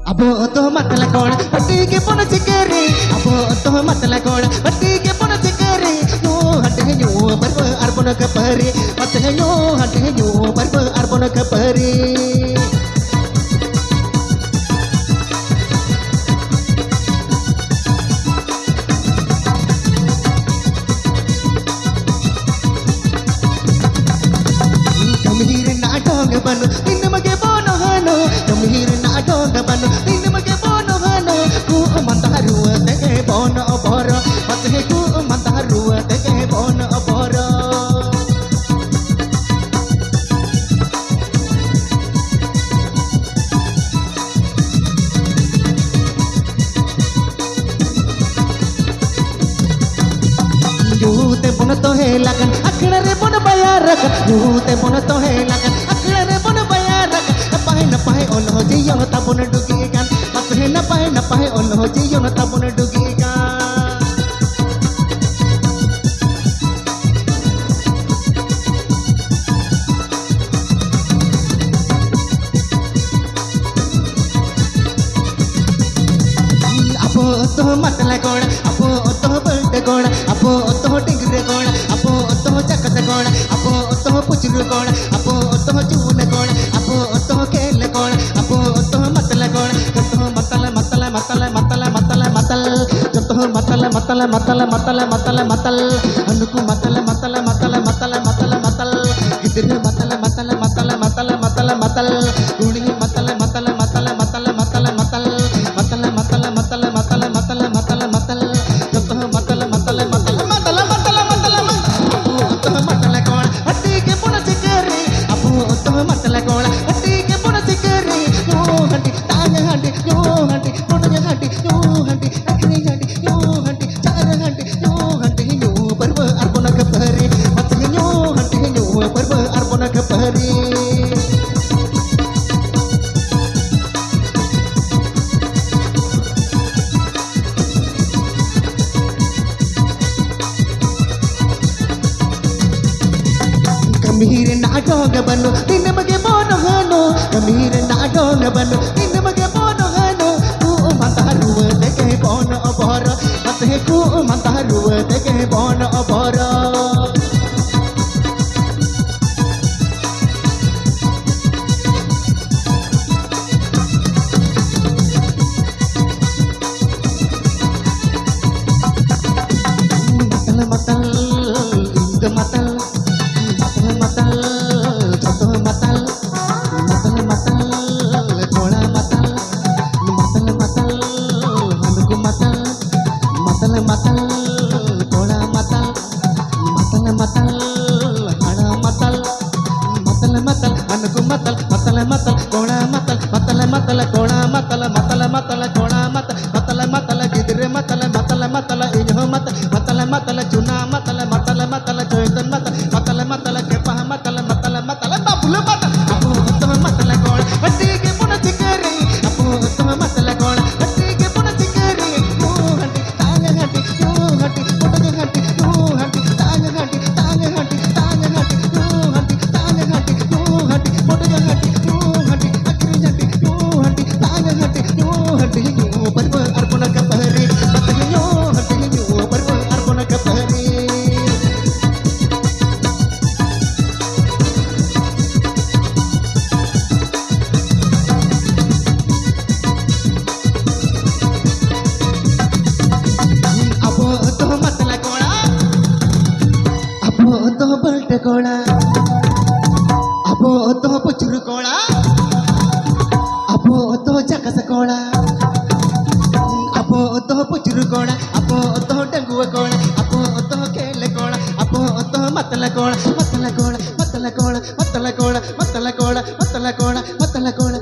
अब तो मतल कोण हट्टी के पुन चिकेरी अब तो मतल कोण हट्टी के पुन चिकेरी नो हटे नो बर्ब अर्पण कपरी मत नो हटे नो बर्ब अर्पण कपरी कमीर नाटोंग बन इन मगे बोनो हनो कमीर नाटोंग बन इन मगे बोनो हनो कु मंतारू तेगे बोनो बोर मत है कु मंतारू तेगे बोनो बोर यूते बुन तो है लगन अखड़ रे बुन बया रख यूते बुन तो है लगन अखड़ रे बुन बया रख न पाए ओलो जियो न तबुन डुगी गन मत है न पाए ओलो जियो न तबुन डुगी गन अपो तो मतल कोण अपो तो बल्ट कोण अपो तो टिंगरे कोण अपो तो चकत कोण अपो तो पुचरू कोण अपो तो चून कोण अपो तो खेल कोण अपो तो मतल कोण तो मतल मतल मतल मतल मतल मतल तो मतल मतल मतल मतल मतल मतल अनुकु मतल मतल मतल मतल मतल मतल इधर मतल मतल मतल मतल मतल मतल गुणी मतल मतल मतल मतल मतल मतल मतल मतल मतल मतल मतल मतल मतल तो मतल मतल मतल मतल मतल मतल तो मतल कोण हट्टी के पुन चिकेरी अपो तो मतल कोण हट्टी के पुन चिकेरी नो हट्टी तांग हट्टी नो हट्टी पुन हट्टी नो हट्टी अखरी हट्टी नो हट्टी चार हट्टी नो हट्टी नो पर्व अर्पण कपरी मत नो हट्टी नो पर्व अर्पण कपरी कमीर नाटोंग बनो इन मगे बोनो हनो कमीर नाटोंग बनो इन मगे बोनो हनो कु मंतारू तेगे बोनो बोर मत है कु मंतारू तेगे बोनो बोर मतल मतल इंग मतल मतल छोटो मतल मतल मतल थोड़ा मतल मतल मतल हनुक मतल मतल मतल थोड़ा मतल मतल मतल हना मतल मतल मतल हनुक मतल मतल मतल थोड़ा मतल मतल मतल थोड़ा मतल मतल मतल थोड़ा मतल मतल मतल गिदर मतल मतल मतल इन्हो मतल मतल मतल चुना मतल मतल मतल चैतन मतल मतल मतल केपा मतल मतल मतल बाबुल मतल अपो तो मतल कोण हट्टी के पुन चिकेरी अपो तो मतल कोण हट्टी के पुन चिकेरी नो हट्टी तांग हट्टी नो हट्टी पुटग हट्टी नो हट्टी तांग हट्टी तांग हट्टी तांग हट्टी नो हट्टी तांग हट्टी नो हट्टी पुटग हट्टी नो हट्टी अखरी हट्टी नो हट्टी तांग हट्टी नो हट्टी नो पर्व अर्पण कपरी मत नो हट्टी नो पर्व अर्पण कपरी अपो तो मतल कोणा अपो तो बल्ट कोणा अपो तो पुचरू कोणा अपो तो चकस कोणा अपो तो पुचरू कोणा अपो तो डंगुआ कोणा अपो तो खेल कोणा अपो तो मतल कोणा मतल कोणा मतल कोणा मतल कोणा मतल कोणा मतल कोणा मतल कोणा